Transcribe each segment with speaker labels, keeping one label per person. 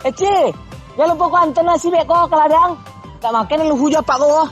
Speaker 1: Eci, jangan lupa kau antar nasi bek kau ke ladang. Tak makan lu hujah pak kau.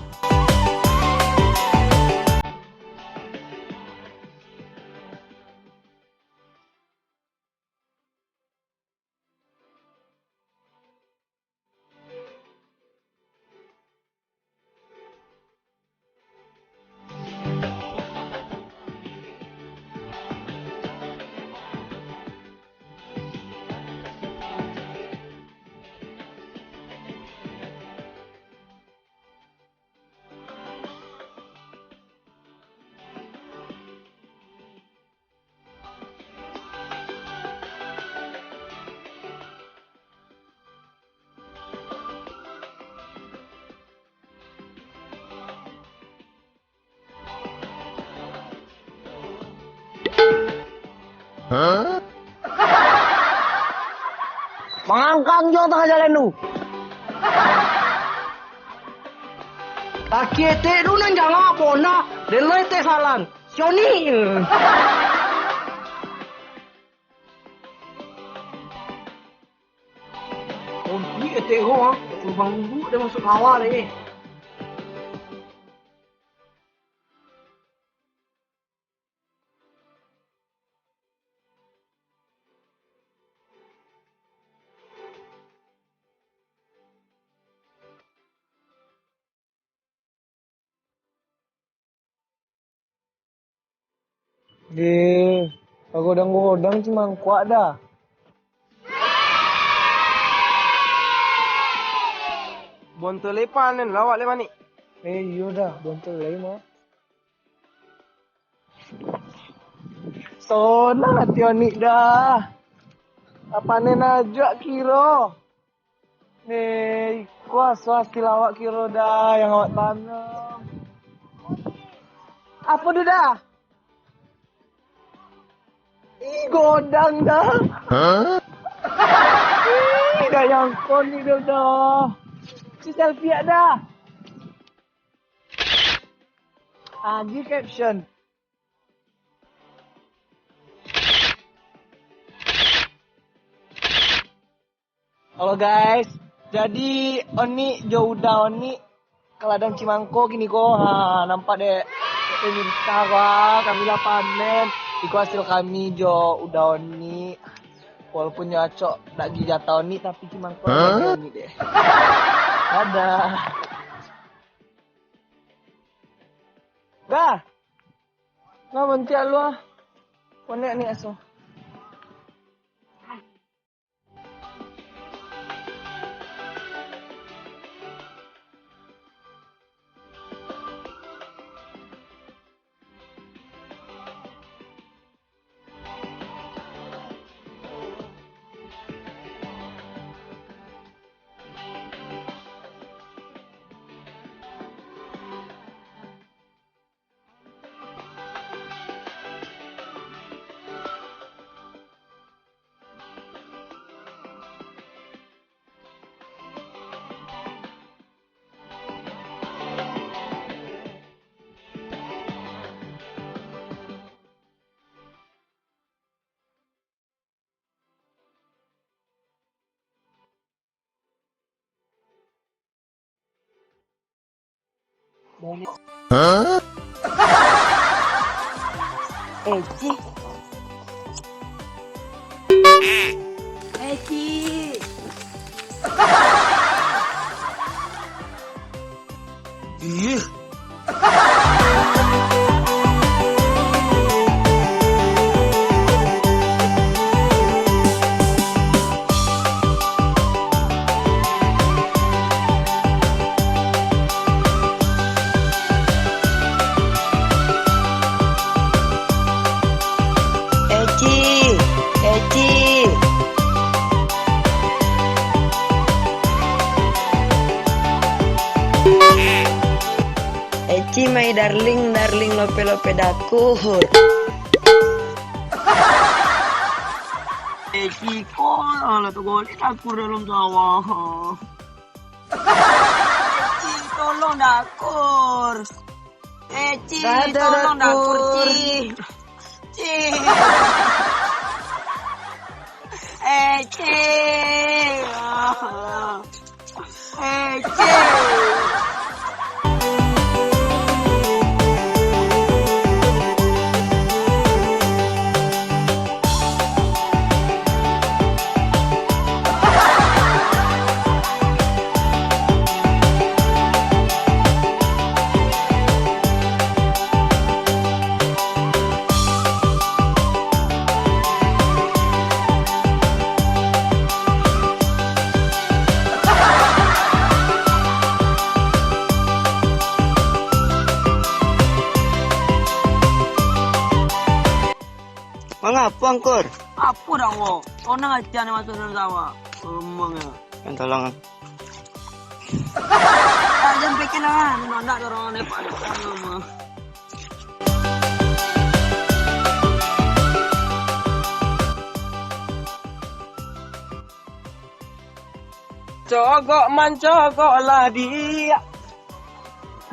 Speaker 1: Mangkang jo tengah jalan lu.
Speaker 2: Kaki ete lu nang jangan apa na, delo ete salan. Sioni. Kompi ete ho, lubang bu dia masuk awal ni.
Speaker 1: Godang-godang cuma kuat dah.
Speaker 2: Bonto lepanen lawak le mani.
Speaker 1: Iya dah, bontot lagi mah. Sonang hati onik dah. Apane najak kiro. Kuasa lawak kiro dah yang awak tanam. Apa tu dah? Godang dah. Dah yang kon ni dah. Si selfie dah. Di caption. Halo guys, jadi Oni jauh dah Oni ke ladang Cimangko gini kok. Nampak deh pemirsa wah kami lah panen. Iku hasil kami jo udah Oni. Walaupun nyocok tak jatah Oni tapi Cimangko lagi Oni deh. Dadah. Dah. Nggak bentik lu ah. Konek nih aso. Eci.
Speaker 2: Ih.
Speaker 1: Eci. Eci my darling lope daku.
Speaker 2: Eci kok ala tu goli dakur dalam sawah.
Speaker 1: Eci tolong dakur. Eci tolong dakur Ci. Eci.
Speaker 3: Mengapa angkur?
Speaker 2: Apa dah wo? Kau nak aja nih masuk dalam sawah. Emangnya.
Speaker 3: Yang tolong.
Speaker 2: Jangan bikin lah. Nanda orang ini pada sama.
Speaker 1: Cogok mancogoklah dia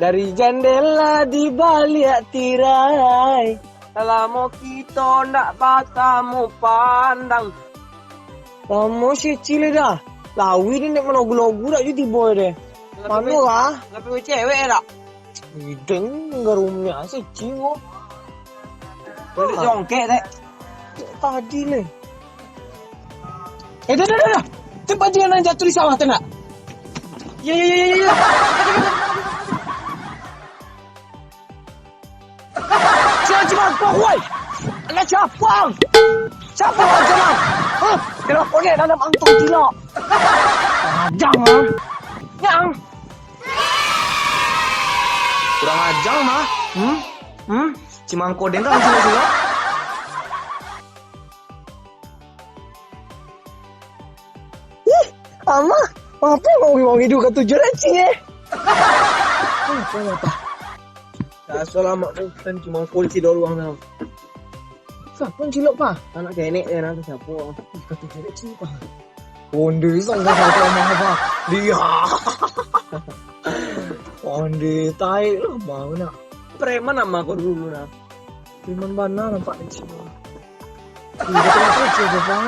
Speaker 1: dari jendela di balik tirai. Selama kita ndak batamu pandang. Kamu si cile dah. Lawi ni nak melogu-logu dah jadi boy deh. Mana lah?
Speaker 2: Tapi cewek tak?
Speaker 1: Hidung garumnya si ciwo.
Speaker 2: Boleh jongkek tak?
Speaker 1: Tadi le. Dah. Tempat jangan jatuh di sawah tengah. Ya. Siapa woi? Anak siapa? Siapa orang? Hah? Kenapa ni dalam angkong tilak? Ajang ah. Yang. Kurang ajang mah. Cimangko den kan sila-sila. Ama, apa mau hidup ke tujuh cing apa? Assalamualaikum kan cuma polisi doang tau. Siapa cilok pa? Anak kenek ya nanti siapa? Ke tujuh cing pa. Onde sang dah kau apa? Dia. Onde tai lah mau nak. Preman nama kau dulu nak. Preman mana nampak cing. Ini betul betul cing apa?